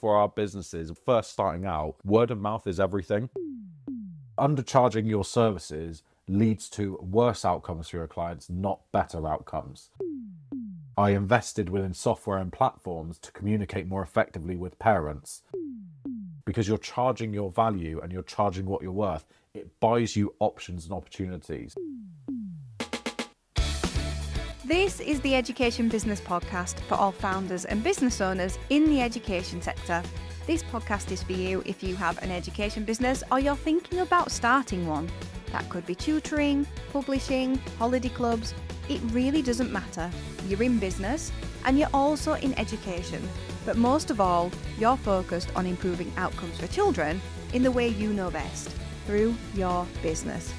for our businesses first starting out, word of mouth is everything. Undercharging your services leads to worse outcomes for your clients, not better outcomes. I invested within software and platforms to communicate more effectively with parents. Because you're charging your value and you're charging what you're worth, it buys you options and opportunities. This is the Education Business Podcast for all founders and business owners in the education sector. This podcast is for you if you have an education business or you're thinking about starting one. That could be tutoring, publishing, holiday clubs. It really doesn't matter. You're in business and you're also in education. But most of all, you're focused on improving outcomes for children in the way you know best, through your business.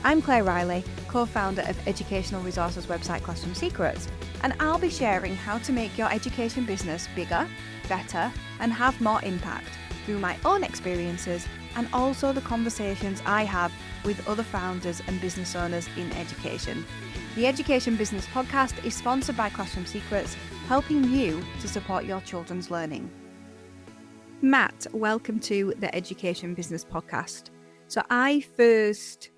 I'm Claire Riley, co-founder of educational resources website Classroom Secrets, and I'll be sharing how to make your education business bigger, better, and have more impact through my own experiences and also the conversations I have with other founders and business owners in education. The Education Business Podcast is sponsored by Classroom Secrets, helping you to support your children's learning. Matt, welcome to the Education Business Podcast. So I first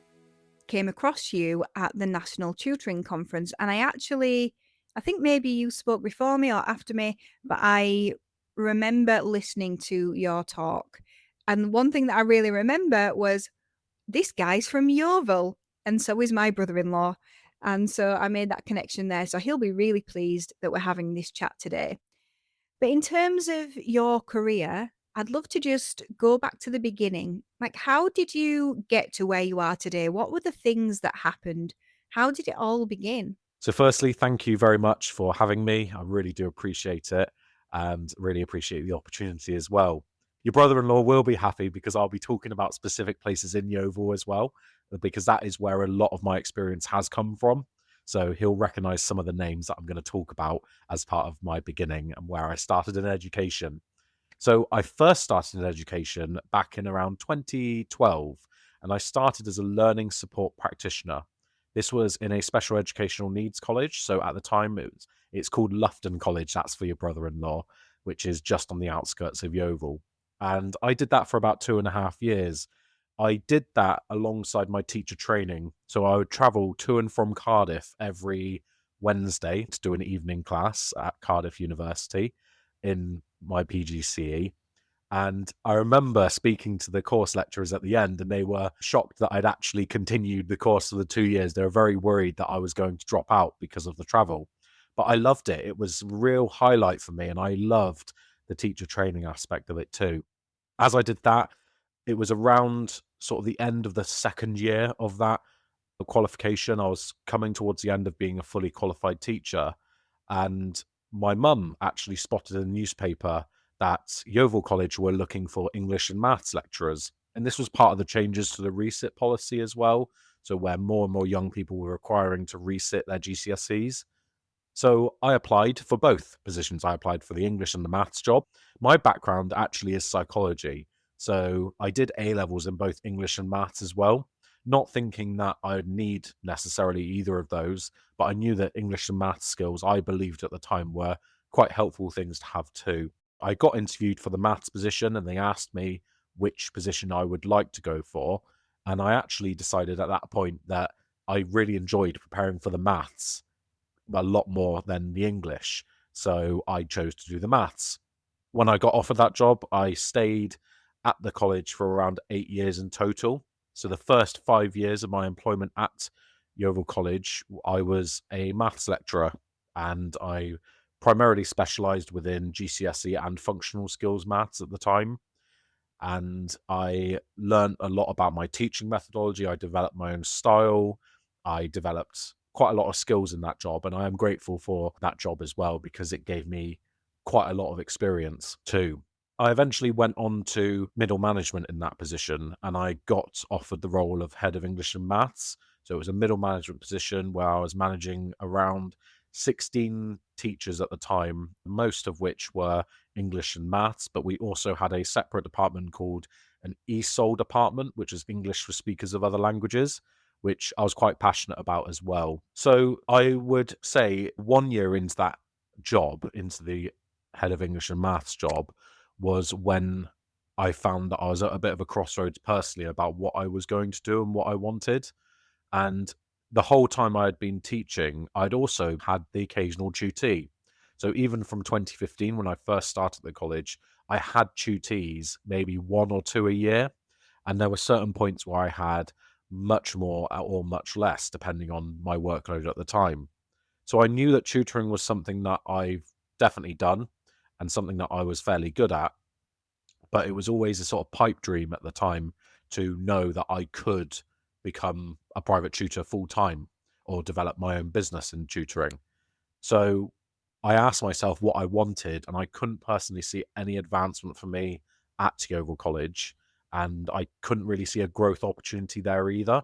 came across you at the National Tutoring Conference, and I think maybe you spoke before me or after me, but I remember listening to your talk. And one thing that I really remember was, this guy's from Yeovil, and so is my brother-in-law. And so I made that connection there. So he'll be really pleased that we're having this chat today. But in terms of your career, I'd love to just go back to the beginning. Like, how did you get to where you are today? What were the things that happened? How did it all begin? So firstly, thank you very much for having me. I really do appreciate it and really appreciate the opportunity as well. Your brother-in-law will be happy because I'll be talking about specific places in Yeovil as well, because that is where a lot of my experience has come from. So he'll recognize some of the names that I'm going to talk about as part of my beginning and where I started in education. So I first started in education back in around 2012, and I started as a learning support practitioner. This was in a special educational needs college. So at the time, it's called Loughton College. That's for your brother-in-law, which is just on the outskirts of Yeovil. And I did that for about 2.5 years. I did that alongside my teacher training. So I would travel to and from Cardiff every Wednesday to do an evening class at Cardiff University in my PGCE. And I remember speaking to the course lecturers at the end, and they were shocked that I'd actually continued the course for the 2 years. They were very worried that I was going to drop out because of the travel. But I loved it. It was a real highlight for me, and I loved the teacher training aspect of it too. As I did that, it was around sort of the end of the second year of that qualification. I was coming towards the end of being a fully qualified teacher, and my mum actually spotted in the newspaper that Yeovil College were looking for English and maths lecturers. And this was part of the changes to the resit policy as well. So where more and more young people were requiring to resit their GCSEs. So I applied for both positions. I applied for the English and the maths job. My background actually is psychology. So I did A-levels in both English and maths as well, not thinking that I'd need necessarily either of those, but I knew that English and maths skills, I believed at the time, were quite helpful things to have too. I got interviewed for the maths position, and they asked me which position I would like to go for. And I actually decided at that point that I really enjoyed preparing for the maths a lot more than the English. So I chose to do the maths. When I got offered that job, I stayed at the college for around 8 years in total. So the first 5 years of my employment at Yeovil College, I was a maths lecturer, and I primarily specialised within GCSE and functional skills maths at the time. And I learned a lot about my teaching methodology. I developed my own style. I developed quite a lot of skills in that job, and I am grateful for that job as well because it gave me quite a lot of experience too. I eventually went on to middle management in that position, and I got offered the role of head of English and maths. So it was a middle management position where I was managing around 16 teachers at the time, most of which were English and maths, but we also had a separate department called an ESOL department, which is English for speakers of other languages, which I was quite passionate about as well. So I would say 1 year into that job, into the head of English and maths job, was when I found that I was at a bit of a crossroads personally about what I was going to do and what I wanted. And the whole time I had been teaching, I'd also had the occasional tutee. So even from 2015, when I first started the college, I had tutees, maybe one or two a year. And there were certain points where I had much more or much less, depending on my workload at the time. So I knew that tutoring was something that I've definitely done and something that I was fairly good at, but it was always a sort of pipe dream at the time to know that I could become a private tutor full time or develop my own business in tutoring. So I asked myself what I wanted, and I couldn't personally see any advancement for me at Yeovil College, and I couldn't really see a growth opportunity there either.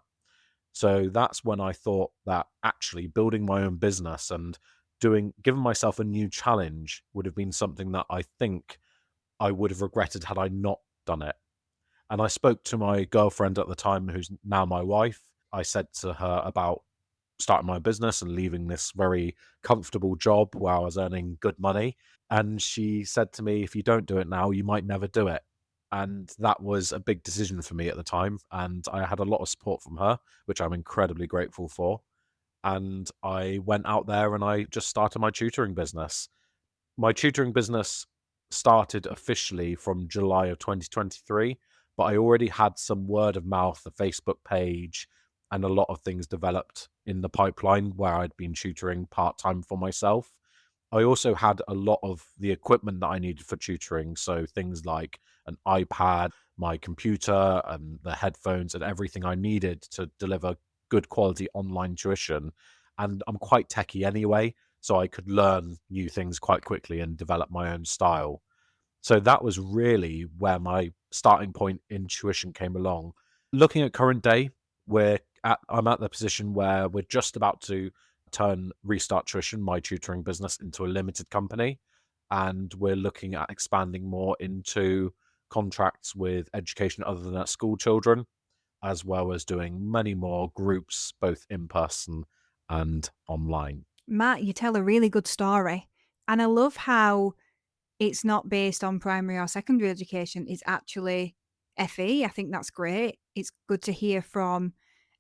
So that's when I thought that actually building my own business and giving myself a new challenge would have been something that I think I would have regretted had I not done it. And I spoke to my girlfriend at the time, who's now my wife. I said to her about starting my business and leaving this very comfortable job where I was earning good money. And she said to me, if you don't do it now, you might never do it. And that was a big decision for me at the time. And I had a lot of support from her, which I'm incredibly grateful for. And I went out there and I just started my tutoring business. My tutoring business started officially from July of 2023, but I already had some word of mouth, a Facebook page, and a lot of things developed in the pipeline where I'd been tutoring part time for myself. I also had a lot of the equipment that I needed for tutoring. So things like an iPad, my computer, and the headphones, and everything I needed to deliver good quality online tuition. And I'm quite techie anyway, so I could learn new things quite quickly and develop my own style. So that was really where my starting point in tuition came along. Looking at current day, I'm at the position where we're just about to restart tuition, my tutoring business, into a limited company, and we're looking at expanding more into contracts with education other than at school children, as well as doing many more groups, both in person and online. Matt, you tell a really good story. And I love how it's not based on primary or secondary education, it's actually FE. I think that's great. It's good to hear from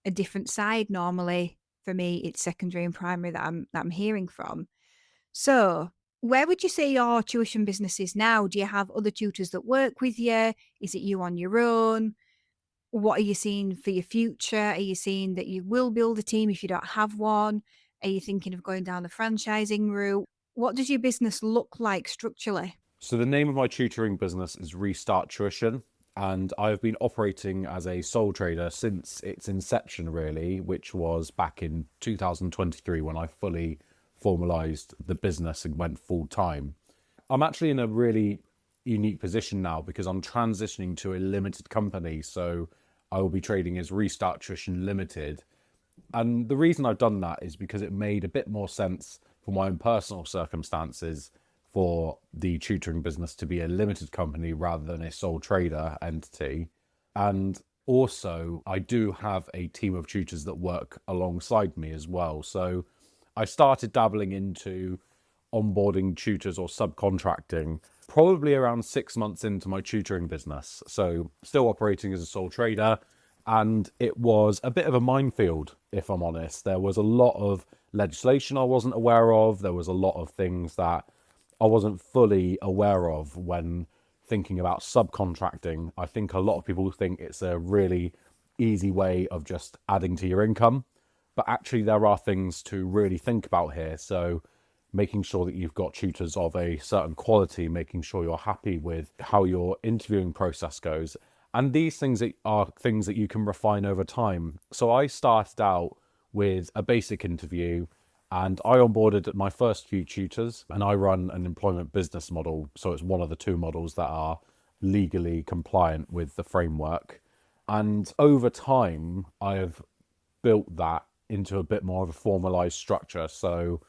a different side. Normally, for me, it's secondary and primary that I'm hearing from. So, where would you say your tuition business is now? Do you have other tutors that work with you? Is it you on your own? What are you seeing for your future? Are you seeing that you will build a team if you don't have one? Are you thinking of going down the franchising route? What does your business look like structurally? So the name of my tutoring business is Restart Tuition, and I've been operating as a sole trader since its inception, really, which was back in 2023 when I fully formalized the business and went full time. I'm actually in a really unique position now because I'm transitioning to a limited company, so I will be trading as Restart Tuition Limited. And the reason I've done that is because it made a bit more sense for my own personal circumstances for the tutoring business to be a limited company rather than a sole trader entity. And also, I do have a team of tutors that work alongside me as well. So I started dabbling into onboarding tutors or subcontracting probably around 6 months into my tutoring business. So still operating as a sole trader. And it was a bit of a minefield, if I'm honest. There was a lot of legislation I wasn't aware of. There was a lot of things that I wasn't fully aware of when thinking about subcontracting. I think a lot of people think it's a really easy way of just adding to your income, but actually there are things to really think about here. So making sure that you've got tutors of a certain quality, making sure you're happy with how your interviewing process goes. And these things are things that you can refine over time. So I started out with a basic interview and I onboarded my first few tutors, and I run an employment business model. So it's one of the two models that are legally compliant with the framework. And over time, I have built that into a bit more of a formalized structure. So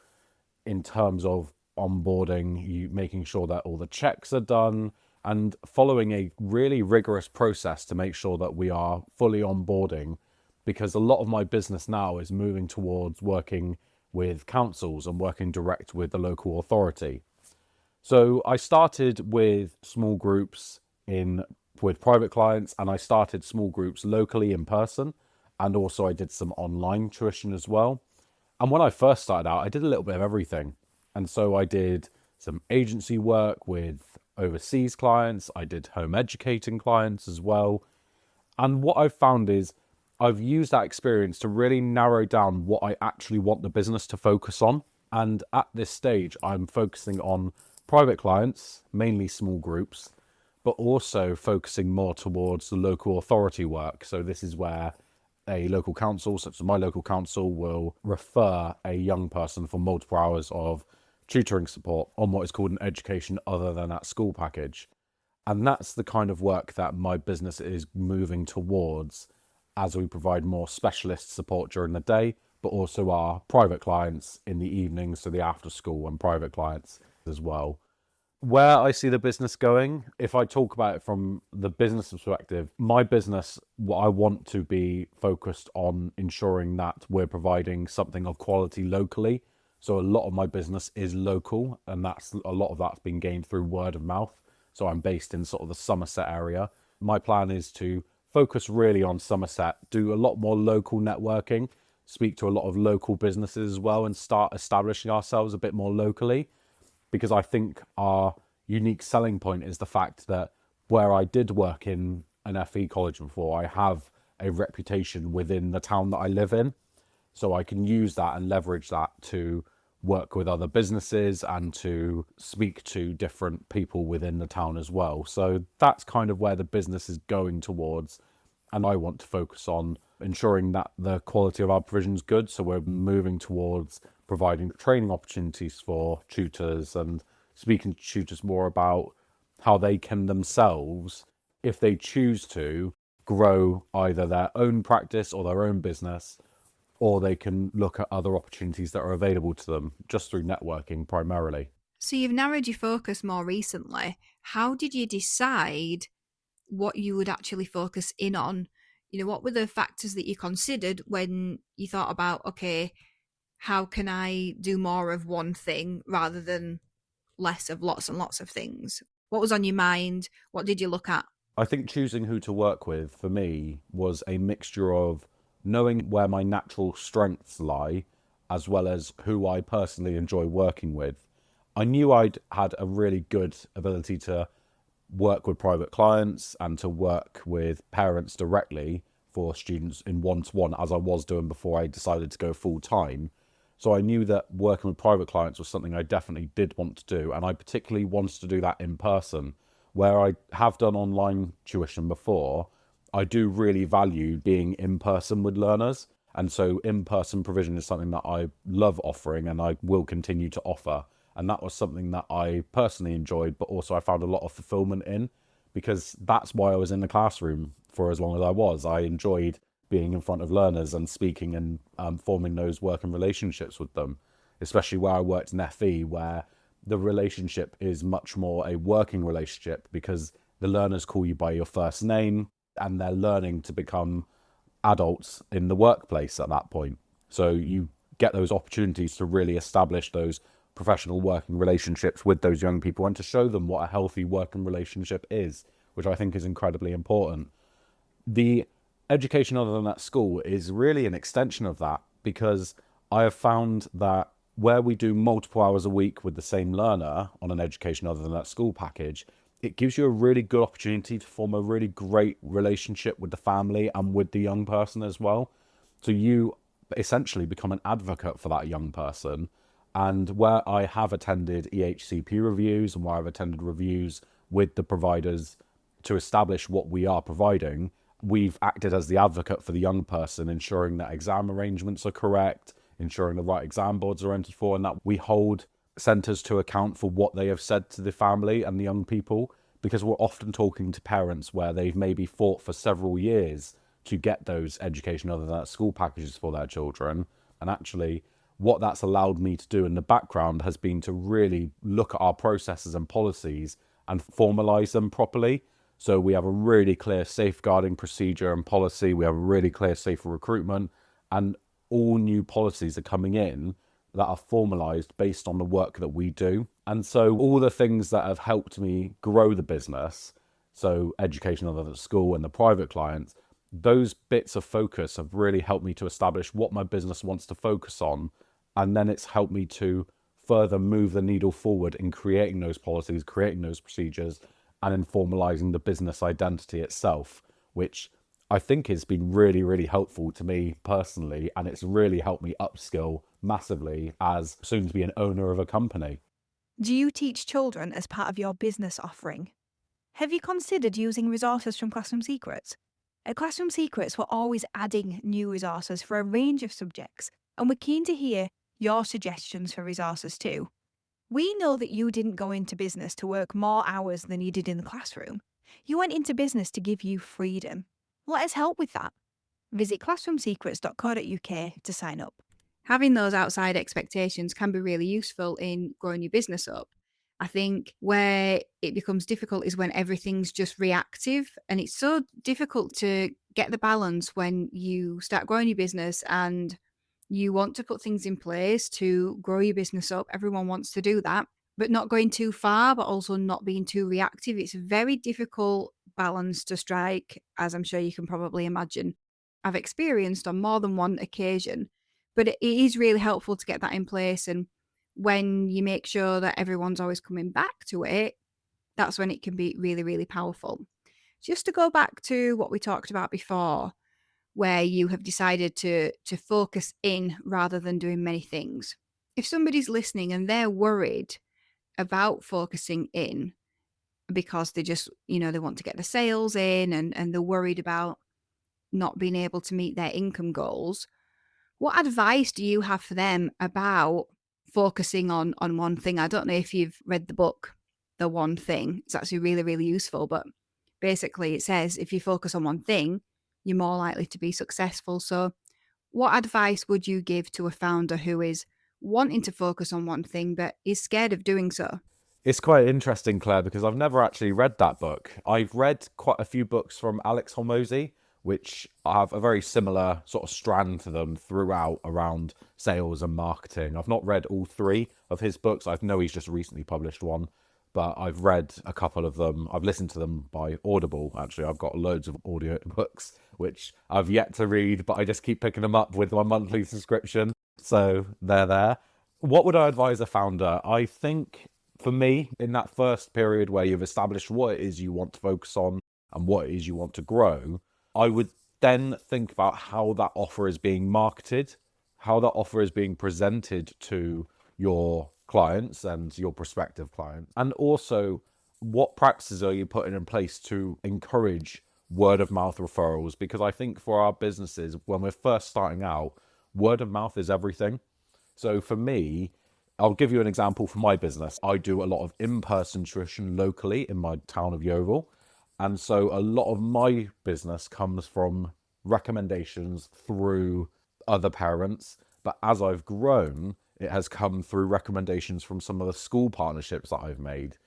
in terms of onboarding, you making sure that all the checks are done and following a really rigorous process to make sure that we are fully onboarding, because a lot of my business now is moving towards working with councils and working direct with the local authority. So I started with small groups in with private clients, and I started small groups locally in person, and also I did some online tuition as well. And when I first started out, I did a little bit of everything. And so I did some agency work with overseas clients, I did home educating clients as well. And what I've found is I've used that experience to really narrow down what I actually want the business to focus on. And at this stage, I'm focusing on private clients, mainly small groups, but also focusing more towards the local authority work. So this is where a local council, such as my local council, will refer a young person for multiple hours of tutoring support on what is called an education other than that school package. And that's the kind of work that my business is moving towards as we provide more specialist support during the day, but also our private clients in the evenings, so the after school and private clients as well. Where I see the business going, if I talk about it from the business perspective, my business, what I want to be focused on ensuring that we're providing something of quality locally. So a lot of my business is local, and that's a lot of that's been gained through word of mouth. So I'm based in sort of the Somerset area. My plan is to focus really on Somerset, do a lot more local networking, speak to a lot of local businesses as well, and start establishing ourselves a bit more locally, because I think our unique selling point is the fact that where I did work in an FE college before, I have a reputation within the town that I live in. So I can use that and leverage that to work with other businesses and to speak to different people within the town as well. So that's kind of where the business is going towards. And I want to focus on ensuring that the quality of our provision is good. So we're moving towards providing training opportunities for tutors and speaking to tutors more about how they can themselves, if they choose to, grow either their own practice or their own business, or they can look at other opportunities that are available to them just through networking primarily. So you've narrowed your focus more recently. How did you decide what you would actually focus in on? What were the factors that you considered when you thought about, okay, how can I do more of one thing rather than less of lots and lots of things? What was on your mind? What did you look at? I think choosing who to work with for me was a mixture of knowing where my natural strengths lie, as well as who I personally enjoy working with. I knew I'd had a really good ability to work with private clients and to work with parents directly for students in one-to-one, as I was doing before I decided to go full time. So I knew that working with private clients was something I definitely did want to do, and I particularly wanted to do that in person. Where I have done online tuition before, I do really value being in person with learners, and so in person provision is something that I love offering and I will continue to offer. And that was something that I personally enjoyed, but also I found a lot of fulfillment in, because that's why I was in the classroom for as long as I was. I enjoyed being in front of learners and speaking and forming those working relationships with them, especially where I worked in FE, where the relationship is much more a working relationship because the learners call you by your first name and they're learning to become adults in the workplace at that point. So you get those opportunities to really establish those professional working relationships with those young people and to show them what a healthy working relationship is, which I think is incredibly important. The education other than that school is really an extension of that, because I have found that where we do multiple hours a week with the same learner on an education other than that school package, it gives you a really good opportunity to form a really great relationship with the family and with the young person as well. So you essentially become an advocate for that young person. And where I have attended EHCP reviews and where I've attended reviews with the providers to establish what we are providing, we've acted as the advocate for the young person, ensuring that exam arrangements are correct, ensuring the right exam boards are entered for, and that we hold centres to account for what they have said to the family and the young people, because we're often talking to parents where they've maybe fought for several years to get those education other than that school packages for their children. And actually, what that's allowed me to do in the background has been to really look at our processes and policies and formalize them properly. So we have a really clear safeguarding procedure and policy. We have a really clear safer recruitment, and all new policies are coming in that are formalized based on the work that we do. And so all the things that have helped me grow the business, so education other than school and the private clients, those bits of focus have really helped me to establish what my business wants to focus on. And then it's helped me to further move the needle forward in creating those policies, creating those procedures, and in formalizing the business identity itself, which I think has been really, really helpful to me personally. And it's really helped me upskill massively as soon to be an owner of a company. Do you teach children as part of your business offering? Have you considered using resources from Classroom Secrets? At Classroom Secrets, we're always adding new resources for a range of subjects, and we're keen to hear your suggestions for resources too. We know that you didn't go into business to work more hours than you did in the classroom. You went into business to give you freedom. Let us help with that. Visit classroomsecrets.co.uk to sign up. Having those outside expectations can be really useful in growing your business up. I think where it becomes difficult is when everything's just reactive, and it's so difficult to get the balance when you start growing your business and you want to put things in place to grow your business up. Everyone wants to do that, but not going too far, but also not being too reactive. It's a very difficult balance to strike, as I'm sure you can probably imagine. I've experienced on more than one occasion, but it is really helpful to get that in place. And when you make sure that everyone's always coming back to it, that's when it can be really, really powerful. Just to go back to what we talked about before, where you have decided to focus in rather than doing many things. If somebody's listening and they're worried about focusing in because they just, they want to get the sales in, and they're worried about not being able to meet their income goals, what advice do you have for them about focusing on one thing? I don't know if you've read the book, The One Thing. It's actually really, really useful. But basically it says if you focus on one thing, you're more likely to be successful. So what advice would you give to a founder who is wanting to focus on one thing but is scared of doing so? It's quite interesting, Claire, because I've never actually read that book. I've read quite a few books from Alex Hormozy, which have a very similar sort of strand to them throughout around sales and marketing. I've not read all three of his books. I know he's just recently published one, but I've read a couple of them. I've listened to them by Audible, actually. I've got loads of audio books, which I've yet to read, but I just keep picking them up with my monthly subscription. So they're there. What would I advise a founder? I think for me, in that first period where you've established what it is you want to focus on and what it is you want to grow, I would then think about how that offer is being marketed, how that offer is being presented to your clients and your prospective clients, and also what practices are you putting in place to encourage word of mouth referrals? Because I think for our businesses, when we're first starting out, word of mouth is everything. So for me, I'll give you an example for my business. I do a lot of in-person tuition locally in my town of Yeovil. And so a lot of my business comes from recommendations through other parents. But as I've grown, it has come through recommendations from some of the school partnerships that I've made.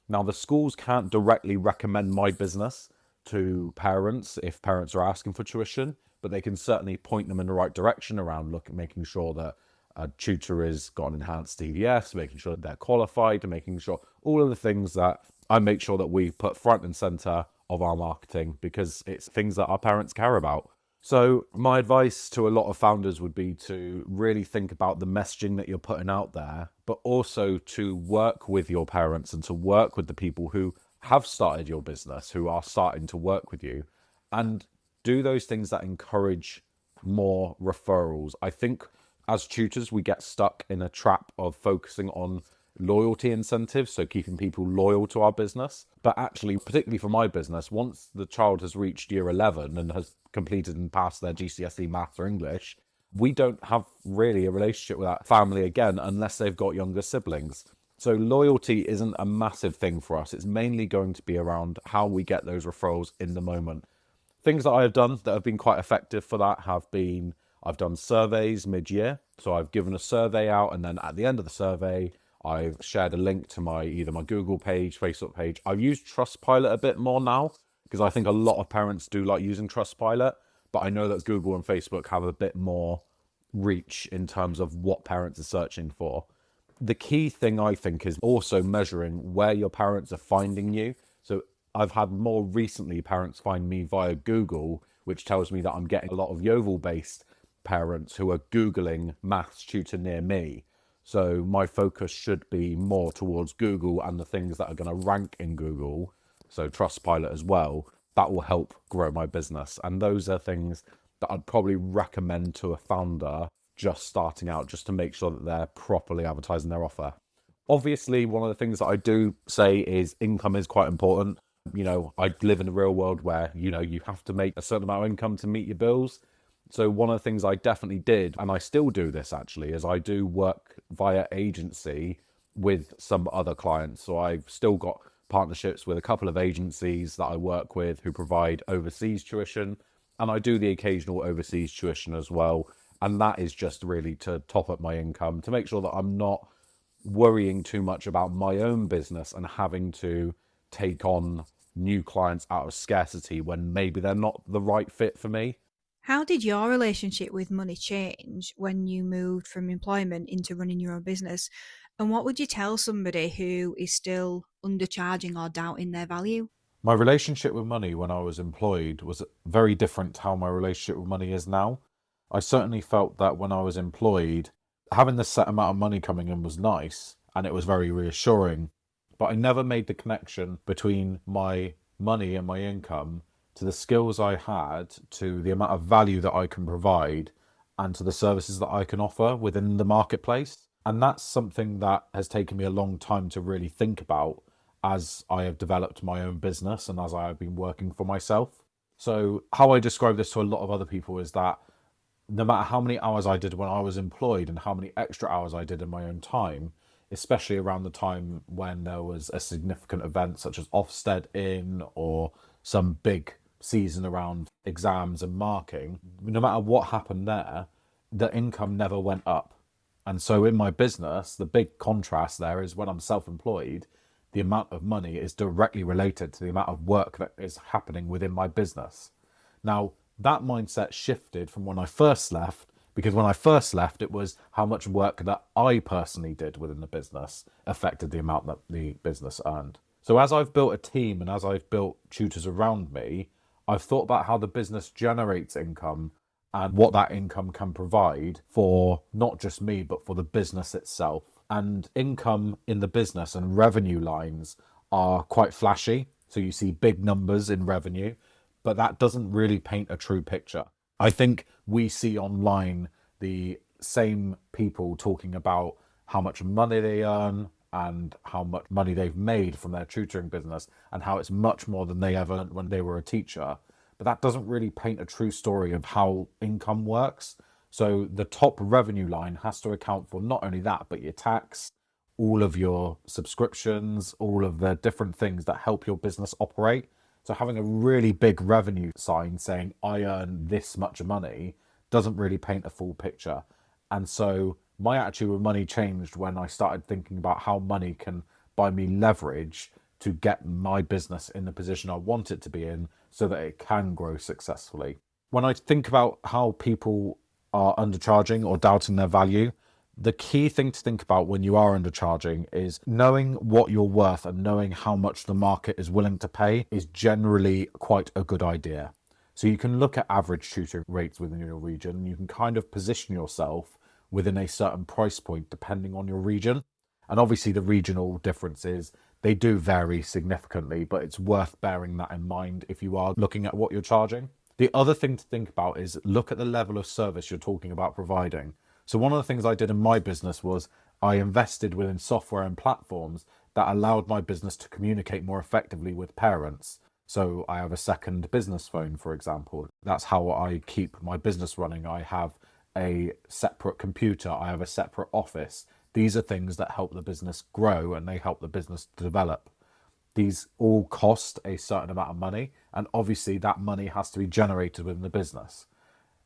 Now, the schools can't directly recommend my business to parents if parents are asking for tuition, but they can certainly point them in the right direction around making sure that a tutor has got an enhanced DVS, making sure that they're qualified, and making sure all of the things that I make sure that we put front and center of our marketing, because it's things that our parents care about. So my advice to a lot of founders would be to really think about the messaging that you're putting out there, but also to work with your parents and to work with the people who have started your business, who are starting to work with you, and do those things that encourage more referrals. I think as tutors, we get stuck in a trap of focusing on loyalty incentives, so keeping people loyal to our business. But actually, particularly for my business, once the child has reached year 11 and has completed and passed their GCSE maths or English, we don't have really a relationship with that family again unless they've got younger siblings. So loyalty isn't a massive thing for us. It's mainly going to be around how we get those referrals in the moment. Things that I have done that have been quite effective for that have been, I've done surveys mid-year. So I've given a survey out, and then at the end of the survey, I've shared a link to either my Google page, Facebook page. I've used Trustpilot a bit more now because I think a lot of parents do like using Trustpilot, but I know that Google and Facebook have a bit more reach in terms of what parents are searching for. The key thing I think is also measuring where your parents are finding you. So I've had more recently parents find me via Google, which tells me that I'm getting a lot of Yeovil based parents who are Googling maths tutor near me. So my focus should be more towards Google and the things that are going to rank in Google. So Trustpilot as well. That will help grow my business. And those are things that I'd probably recommend to a founder just starting out, just to make sure that they're properly advertising their offer. Obviously, one of the things that I do say is income is quite important. I live in a real world where, you have to make a certain amount of income to meet your bills. So one of the things I definitely did, and I still do this actually, is I do work via agency with some other clients. So I've still got partnerships with a couple of agencies that I work with who provide overseas tuition, and I do the occasional overseas tuition as well. And that is just really to top up my income, to make sure that I'm not worrying too much about my own business and having to take on new clients out of scarcity when maybe they're not the right fit for me. How did your relationship with money change when you moved from employment into running your own business? And what would you tell somebody who is still undercharging or doubting their value? My relationship with money when I was employed was very different to how my relationship with money is now. I certainly felt that when I was employed, having the set amount of money coming in was nice and it was very reassuring. But I never made the connection between my money and my income to the skills I had, to the amount of value that I can provide, and to the services that I can offer within the marketplace. And that's something that has taken me a long time to really think about as I have developed my own business and as I have been working for myself. So how I describe this to a lot of other people is that no matter how many hours I did when I was employed and how many extra hours I did in my own time, especially around the time when there was a significant event such as Ofsted in or some big season around exams and marking, no matter what happened there, the income never went up. And so in my business, the big contrast there is when I'm self-employed, the amount of money is directly related to the amount of work that is happening within my business. Now, that mindset shifted from when I first left, because when I first left, it was how much work that I personally did within the business affected the amount that the business earned. So as I've built a team and as I've built tutors around me, I've thought about how the business generates income and what that income can provide for not just me, but for the business itself. And income in the business and revenue lines are quite flashy. So you see big numbers in revenue, but that doesn't really paint a true picture. I think we see online the same people talking about how much money they earn and how much money they've made from their tutoring business and how it's much more than they ever earned when they were a teacher. But that doesn't really paint a true story of how income works. So the top revenue line has to account for not only that, but your tax, all of your subscriptions, all of the different things that help your business operate. So having a really big revenue sign saying, I earn this much money, doesn't really paint a full picture. And so my attitude with money changed when I started thinking about how money can buy me leverage to get my business in the position I want it to be in so that it can grow successfully. When I think about how people are undercharging or doubting their value, the key thing to think about when you are undercharging is knowing what you're worth and knowing how much the market is willing to pay is generally quite a good idea. So you can look at average tutoring rates within your region and you can kind of position yourself within a certain price point depending on your region. And obviously the regional differences, they do vary significantly, but it's worth bearing that in mind if you are looking at what you're charging. The other thing to think about is look at the level of service you're talking about providing. So one of the things I did in my business was I invested within software and platforms that allowed my business to communicate more effectively with parents. So I have a second business phone, for example. That's how I keep my business running. I have a separate computer. I have a separate office. These are things that help the business grow and they help the business develop. These all cost a certain amount of money, and obviously that money has to be generated within the business.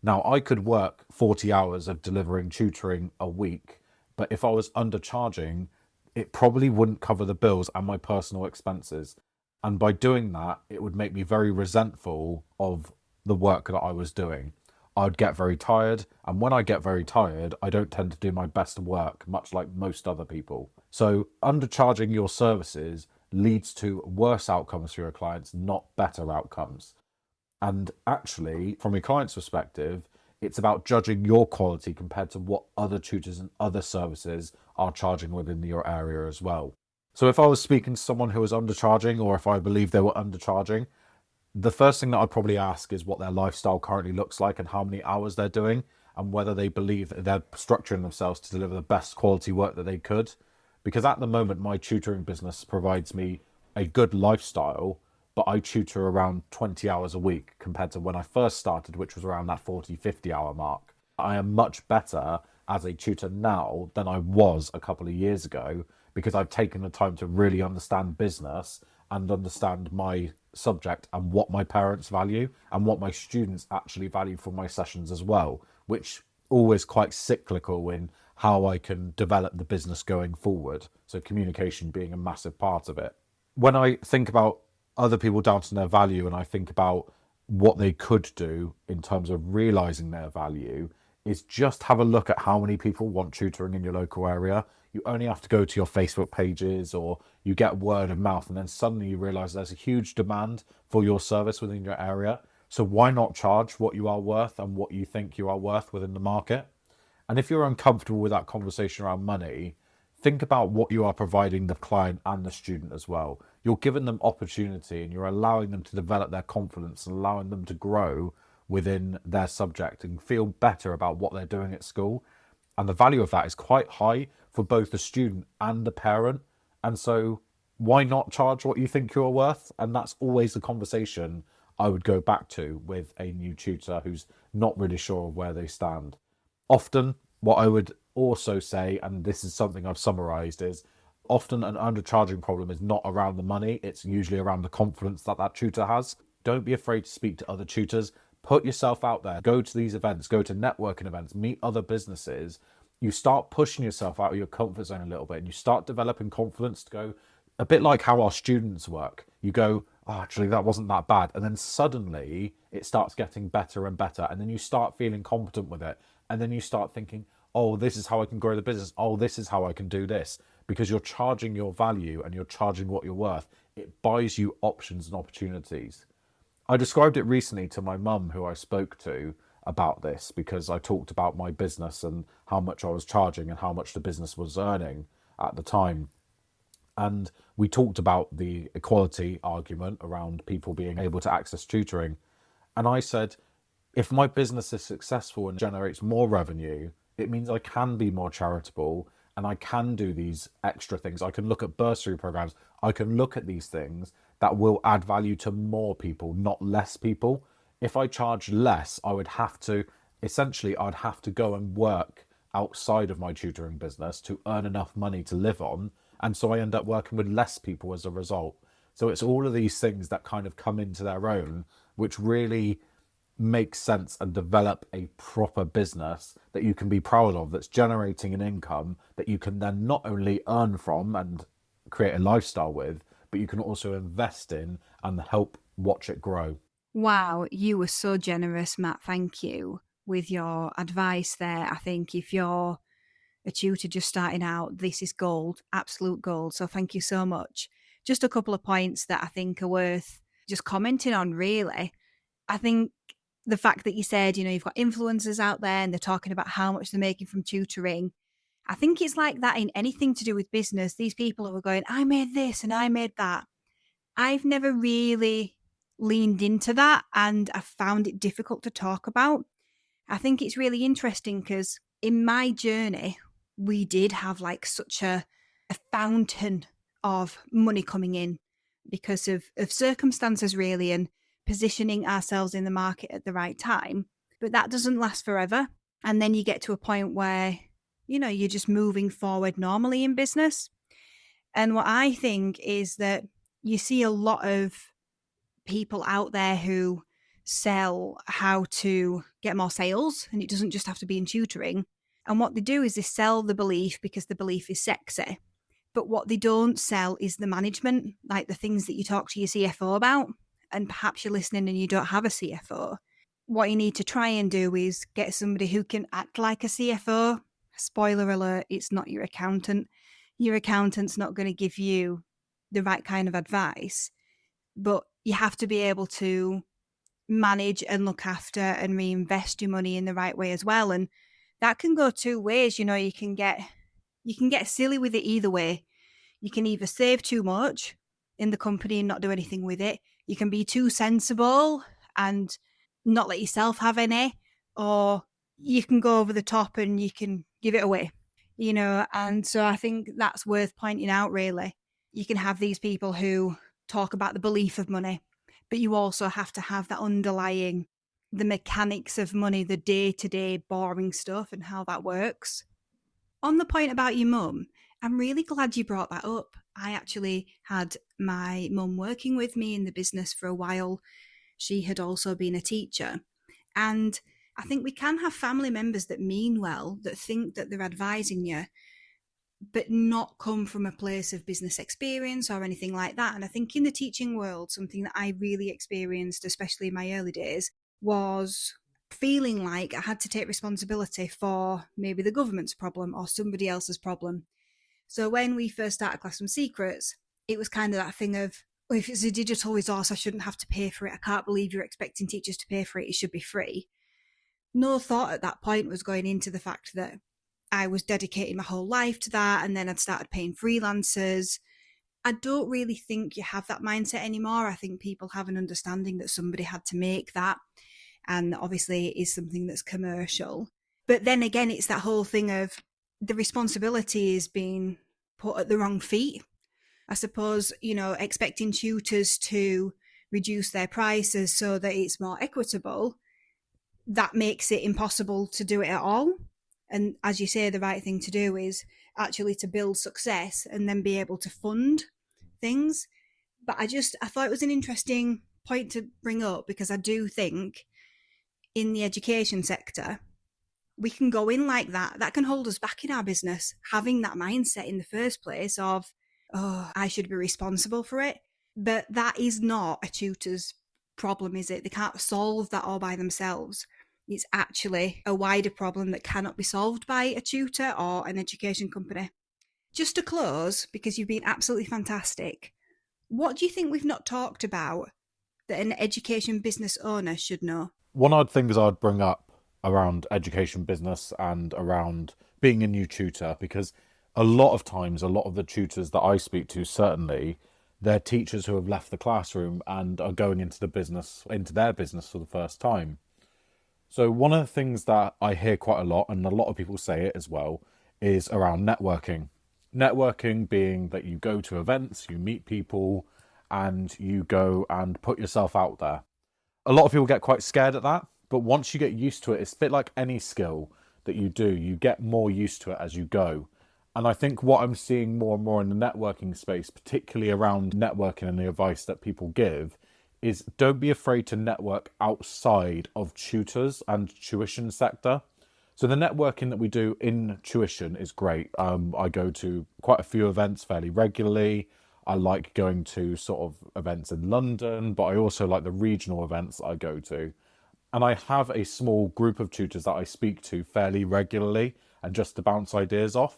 Now, I could work 40 hours of delivering tutoring a week, but if I was undercharging, it probably wouldn't cover the bills and my personal expenses. And by doing that, it would make me very resentful of the work that I was doing. I'd get very tired. And when I get very tired, I don't tend to do my best work, much like most other people. So undercharging your services leads to worse outcomes for your clients, not better outcomes. And actually, from your client's perspective, it's about judging your quality compared to what other tutors and other services are charging within your area as well. So if I was speaking to someone who was undercharging, or if I believe they were undercharging, the first thing that I'd probably ask is what their lifestyle currently looks like and how many hours they're doing, and whether they believe that they're structuring themselves to deliver the best quality work that they could. Because at the moment, my tutoring business provides me a good lifestyle, but I tutor around 20 hours a week compared to when I first started, which was around that 40, 50 hour mark. I am much better as a tutor now than I was a couple of years ago because I've taken the time to really understand business and understand my subject and what my parents value and what my students actually value from my sessions as well, which always quite cyclical in how I can develop the business going forward. So communication being a massive part of it. When I think about other people down to their value and I think about what they could do in terms of realizing their value, is just have a look at how many people want tutoring in your local area. You only have to go to your Facebook pages or you get word of mouth, and then suddenly you realize there's a huge demand for your service within your area. So why not charge what you are worth and what you think you are worth within the market? And if you're uncomfortable with that conversation around money, think about what you are providing the client and the student as well. You're giving them opportunity and you're allowing them to develop their confidence and allowing them to grow within their subject and feel better about what they're doing at school. And the value of that is quite high for both the student and the parent. And so why not charge what you think you're worth? And that's always the conversation I would go back to with a new tutor who's not really sure of where they stand. Often, what I would also say, and this is something I've summarized, is often an undercharging problem is not around the money. It's usually around the confidence that that tutor has. Don't be afraid to speak to other tutors. Put yourself out there. Go to these events. Go to networking events. Meet other businesses. You start pushing yourself out of your comfort zone a little bit and you start developing confidence to go a bit like how our students work. You go, oh, actually, that wasn't that bad. And then suddenly it starts getting better and better. And then you start feeling confident with it. And then you start thinking, oh, this is how I can grow the business. Oh, this is how I can do this. Because you're charging your value and you're charging what you're worth. It buys you options and opportunities. I described it recently to my mum, who I spoke to about this, because I talked about my business and how much I was charging and how much the business was earning at the time. And we talked about the equality argument around people being able to access tutoring. And I said, if my business is successful and generates more revenue, it means I can be more charitable and I can do these extra things. I can look at bursary programs. I can look at these things that will add value to more people, not less people. If I charge less, I would have to, essentially, I'd have to go and work outside of my tutoring business to earn enough money to live on. And so I end up working with less people as a result. So it's all of these things that kind of come into their own, which really make sense and develop a proper business that you can be proud of, that's generating an income that you can then not only earn from and create a lifestyle with, but you can also invest in and help watch it grow. Wow, you were so generous, Matt. Thank you with your advice there. I think if you're a tutor just starting out, this is gold, absolute gold. So thank you so much. Just a couple of points that I think are worth just commenting on, really. I think the fact that you said, you've got influencers out there and they're talking about how much they're making from tutoring. I think it's like that in anything to do with business. These people who are going, I made this and I made that. I've never really leaned into that and I found it difficult to talk about. I think it's really interesting because in my journey, we did have like such a fountain of money coming in because of circumstances, really, and positioning ourselves in the market at the right time. But that doesn't last forever. And then you get to a point where, you're just moving forward normally in business. And what I think is that you see a lot of people out there who sell how to get more sales, and it doesn't just have to be in tutoring. And what they do is they sell the belief because the belief is sexy. But what they don't sell is the management, like the things that you talk to your CFO about. And perhaps you're listening and you don't have a CFO. what you need to try and do is get somebody who can act like a CFO. Spoiler alert, it's not your accountant. Your accountant's not going to give you the right kind of advice, but you have to be able to manage and look after and reinvest your money in the right way as well. And that can go two ways. You can get silly with it either way. You can either save too much in the company and not do anything with it. You can be too sensible and not let yourself have any, or you can go over the top and you can give it away, and so I think that's worth pointing out, really. You can have these people who talk about the belief of money, but you also have to have that underlying, the mechanics of money, the day-to-day boring stuff and how that works. On the point about your mum, I'm really glad you brought that up. I actually had my mum working with me in the business for a while. She had also been a teacher. And I think we can have family members that mean well, that think that they're advising you, but not come from a place of business experience or anything like that. And I think in the teaching world, something that I really experienced, especially in my early days, was feeling like I had to take responsibility for maybe the government's problem or somebody else's problem. So when we first started Classroom Secrets, it was kind of that thing of, well, if it's a digital resource, I shouldn't have to pay for it. I can't believe you're expecting teachers to pay for it. It should be free. No thought at that point was going into the fact that I was dedicating my whole life to that, and then I'd started paying freelancers. I don't really think you have that mindset anymore. I think people have an understanding that somebody had to make that, and obviously it is something that's commercial. But then again, it's that whole thing of the responsibility is being put at the wrong feet. I suppose, expecting tutors to reduce their prices so that it's more equitable, that makes it impossible to do it at all. And as you say, the right thing to do is actually to build success and then be able to fund things. But I thought it was an interesting point to bring up, because I do think in the education sector, we can go in like that. That can hold us back in our business, having that mindset in the first place of, oh, I should be responsible for it. But that is not a tutor's problem, is it? They can't solve that all by themselves. It's actually a wider problem that cannot be solved by a tutor or an education company. Just to close, because you've been absolutely fantastic, what do you think we've not talked about that an education business owner should know? One odd thing is I'd bring up around education business and around being a new tutor, because a lot of times, a lot of the tutors that I speak to, certainly, they're teachers who have left the classroom and are going into their business for the first time. So one of the things that I hear quite a lot, and a lot of people say it as well, is around networking. Networking being that you go to events, you meet people, and you go and put yourself out there. A lot of people get quite scared at that, but once you get used to it, it's a bit like any skill that you do. You get more used to it as you go. And I think what I'm seeing more and more in the networking space, particularly around networking and the advice that people give, is don't be afraid to network outside of tutors and tuition sector. So the networking that we do in tuition is great. I go to quite a few events fairly regularly. I like going to sort of events in London, but I also like the regional events that I go to. And I have a small group of tutors that I speak to fairly regularly and just to bounce ideas off.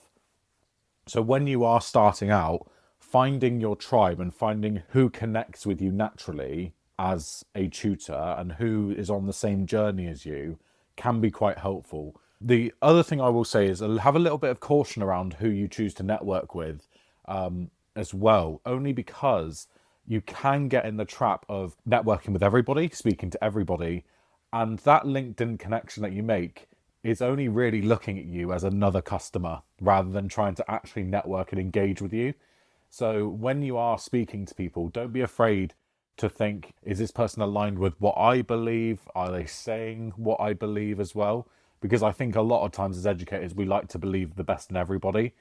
So when you are starting out, finding your tribe and finding who connects with you naturally as a tutor and who is on the same journey as you can be quite helpful. The other thing I will say is have a little bit of caution around who you choose to network with as well, only because you can get in the trap of networking with everybody, speaking to everybody, and that LinkedIn connection that you make is only really looking at you as another customer rather than trying to actually network and engage with you. So when you are speaking to people, don't be afraid to think, is this person aligned with what I believe? Are they saying what I believe as well? Because I think a lot of times as educators, we like to believe the best in everybody.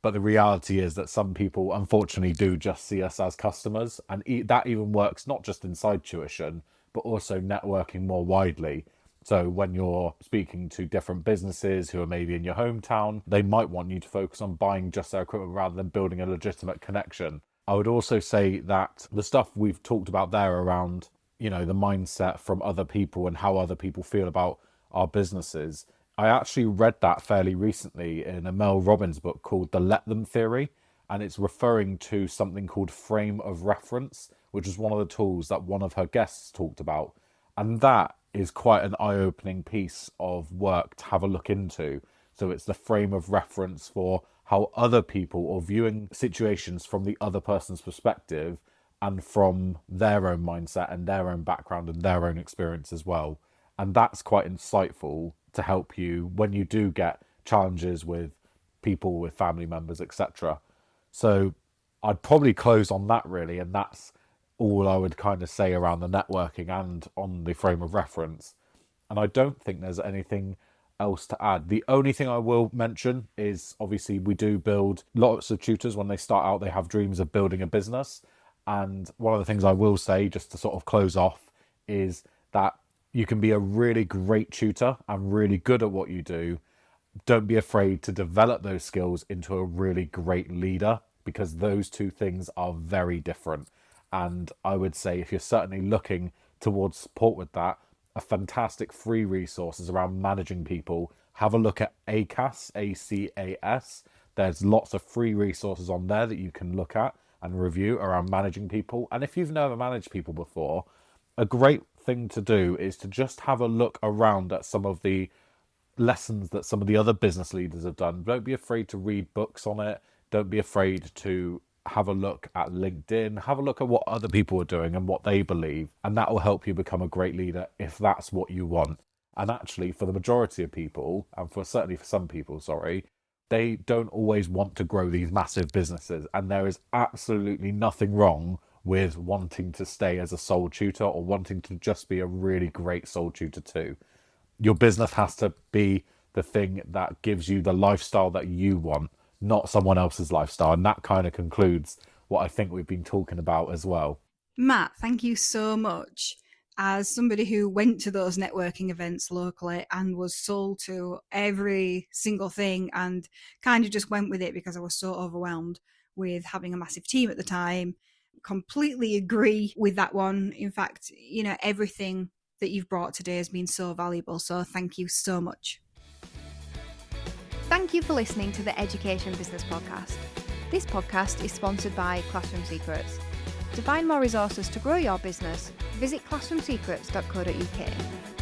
But the reality is that some people, unfortunately, do just see us as customers. And that even works not just inside tuition, but also networking more widely. So when you're speaking to different businesses who are maybe in your hometown, they might want you to focus on buying just their equipment rather than building a legitimate connection. I would also say that the stuff we've talked about there around the mindset from other people and how other people feel about our businesses. I actually read that fairly recently in a Mel Robbins book called The Let Them Theory, and it's referring to something called frame of reference, which is one of the tools that one of her guests talked about. And that is quite an eye-opening piece of work to have a look into. So it's the frame of reference for how other people are viewing situations from the other person's perspective and from their own mindset and their own background and their own experience as well. And that's quite insightful to help you when you do get challenges with people, with family members, etc. So I'd probably close on that really, and that's all I would kind of say around the networking and on the frame of reference. And I don't think there's anything else to add. The only thing I will mention is obviously we do build lots of tutors when they start out, they have dreams of building a business. And one of the things I will say, just to sort of close off, is that you can be a really great tutor and really good at what you do. Don't be afraid to develop those skills into a really great leader, because those two things are very different. And I would say if you're certainly looking towards support with that, a fantastic free resources around managing people. Have a look at ACAS, ACAS. There's lots of free resources on there that you can look at and review around managing people. And if you've never managed people before, a great thing to do is to just have a look around at some of the lessons that some of the other business leaders have done. Don't be afraid to read books on it. Don't be afraid to have a look at LinkedIn, have a look at what other people are doing and what they believe. And that will help you become a great leader if that's what you want. And actually, for the majority of people, and certainly for some people, they don't always want to grow these massive businesses. And there is absolutely nothing wrong with wanting to stay as a sole tutor or wanting to just be a really great sole tutor too. Your business has to be the thing that gives you the lifestyle that you want, not someone else's lifestyle. And that kind of concludes what I think we've been talking about as well. Matt, thank you so much. As somebody who went to those networking events locally and was sold to every single thing and kind of just went with it because I was so overwhelmed with having a massive team at the time, completely agree with that one. In fact, everything that you've brought today has been so valuable. So thank you so much. Thank you for listening to the Education Business Podcast. This podcast is sponsored by Classroom Secrets. To find more resources to grow your business, visit classroomsecrets.co.uk.